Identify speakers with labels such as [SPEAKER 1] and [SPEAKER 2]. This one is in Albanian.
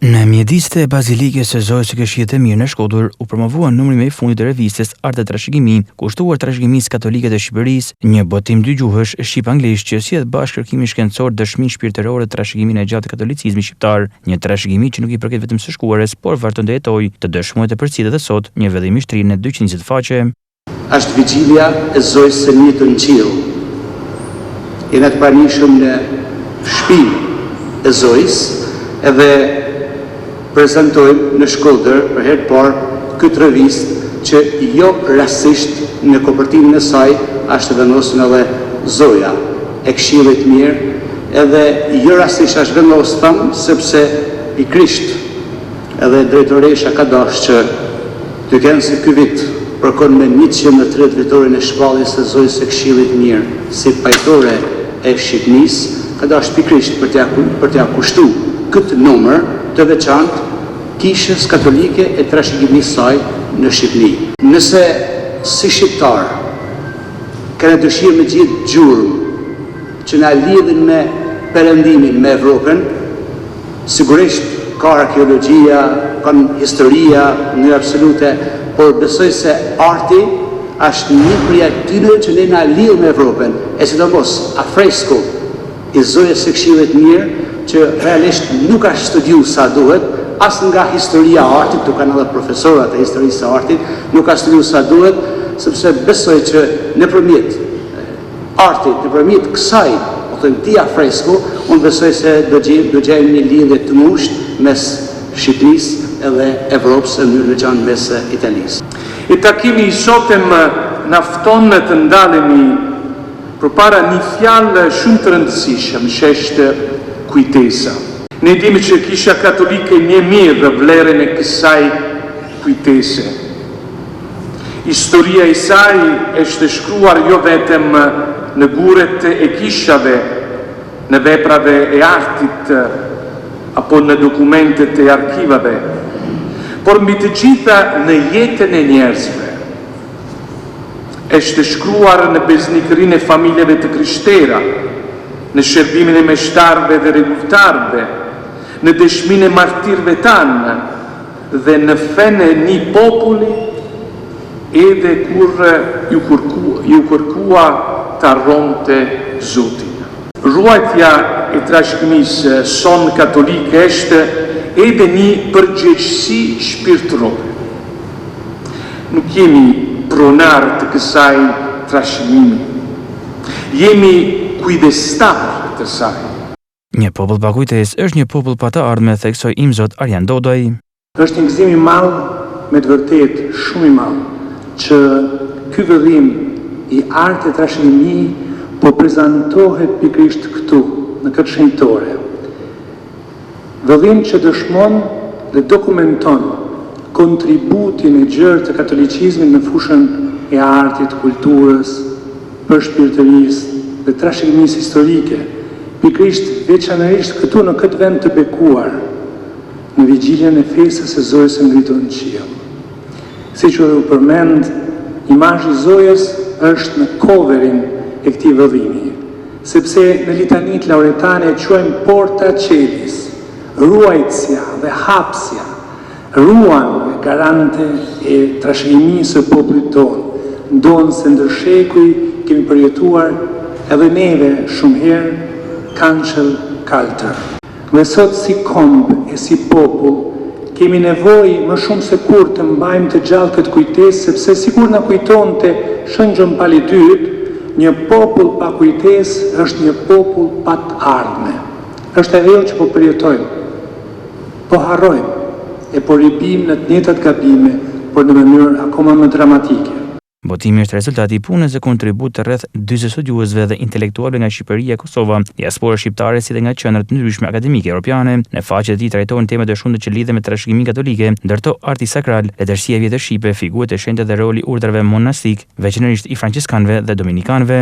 [SPEAKER 1] Në mjedistë e bazilikës së Zojës së Këshillit të Mirë në Shkodër u promovua numri më i fundit të revistës Art dhe Trashëgimi, kushtuar trashëgimisë katolike të Shqipërisë, një botim dygjuhësh shqip-anglisht që sjell bashkë kërkimin shkencor dëshminë shpirtërore të trashëgiminë e gjatë të katolicizmit shqiptar, një trashëgimi që nuk i përket vetëm së shkuarës, por vazhdon të jetojë, të dëshmojë të përcjellet edhe sot, një vëllimishtri në 220 faqe.
[SPEAKER 2] Është vigjilja e Zojës së Mirë në qiell. Jena të pranishëm në shtëpinë e Zojës, edhe prezentojmë në Shkodër për herë të parë këtë revistë që jo rastësisht në kopertinën e saj është vendosur edhe Zoja e Këshillit Mirë, edhe jo rastësisht është vendosur thamë sepse pikërisht edhe drejtoresha ka dashur që të kenë se ky vit përkon me 130 vitorin e shpalljes së Zojës së Këshillit Mirë si pajtore e Shqipërisë, ka dashur pikërisht për t'ia kushtuar këtë numër të veçantë kishës katolike e trashëgimisë saj në Shqipëri. Nëse si shqiptar kena dëshirë me gjithë gjurmë që na lidhin me perëndimin me Evropën, sigurisht ka arkeologjia, ka historia në absolute, por besoj se arti është një prej atyre që ne na lidh me Evropën, e sidomos afresko i Zojës së Këshillit Mirë, që realisht nuk është studiuar sa duhet, as nga historia e artit, tu kanë edhe profesorat e historisë së artit, nuk ka studiuar sa duhet, sepse besoj që nëpërmjet artit, nëpërmjet kësaj authentia fresko, unë besoj se do gjejmë një lidhje të ngushtë mes Shqipërisë edhe Evropës, në mënyrë veçantë mes Italisë.
[SPEAKER 3] I takimi i sotëm na fton të ndalemi përpara një fjalë shumë të rëndësishme, që është kujtesa. Ne dimi që Kisha Katolike një mirë vlerën e kësaj kujtese. Historia e saj është shkruar jo vetëm në guret e kishave, në veprave e artit, apo në dokumentet e arkivave, por mbi të gjitha në jetën e njerëzve. Është shkruar në besnikërinë e familjeve të krishtera, në shërbimin e meshtarëve dhe rregulltarëve, në dëshminë e martirëve tanë dhe në fenë e një populli, edhe kur ju kërkua të arronte Zotin. Ruajtja e trashëgimisë son katolike është edhe një përgjegjësi shpirtërore. Nuk jemi pronar të kësaj trashëgimi, jemi kujdestar të saj.
[SPEAKER 1] Një popull pa kujtesë është një popull pa të ardhme, theksoi Imzot Arjan Dodoj.
[SPEAKER 4] Është një gëzim i madh, me të vërtetë shumë i madh, që ky vëllim i artit e trashëgimi po prezantohet pikërisht këtu, në këtë shenjtore. Vëllim që dëshmon dhe dokumenton kontributin e gjerë të katolicizmit në fushën e artit, kulturës, përshpirtërisë dhe trashëgimisë historike, pikërisht veçanërisht këtu në këtë vend të bekuar, në vigjiljen e festës së Zojës së Ngritur në qiell. Siç u përmend, imazhi i Zojës është në coverin e këtij vëllimi, sepse në litanit lauretane e quajmë Porta Celis, ruajtësja dhe hapësja, ruan dhe garante e trashëgimisë së popullit tonë, ndonë se ndër shekuj kemi përjetuar edhe neve shumë herë kançëll kaltër. Dhe sot si kombë e si popull kemi nevojë më shumë se kur të mbajmë të gjallë këtë kujtesë, sepse sikur na kujtonte Shëngjën Palityt, një popull pa kujtesë është një popull pa të ardhme. Është ajo që po përjetojmë. Po harrojmë e po ribim në të njëjtat gabime, por në mënyrë akoma më dramatike.
[SPEAKER 1] Botimi është rezultati i punës dhe kontribut të rreth 40 studiuesve dhe intelektualëve nga Shqipëria, Kosova, diaspora shqiptare si dhe nga qendrat të ndryshme akademike europiane. Në faqet e tij trajtohen temat e shumta që lidhen me trashëgiminë katolike, ndërto arti sakral, letërsia e vjetër shqipe, figurat e shenjta dhe roli urdhrave monastik, veçanërisht i franciskanëve dhe dominikanëve.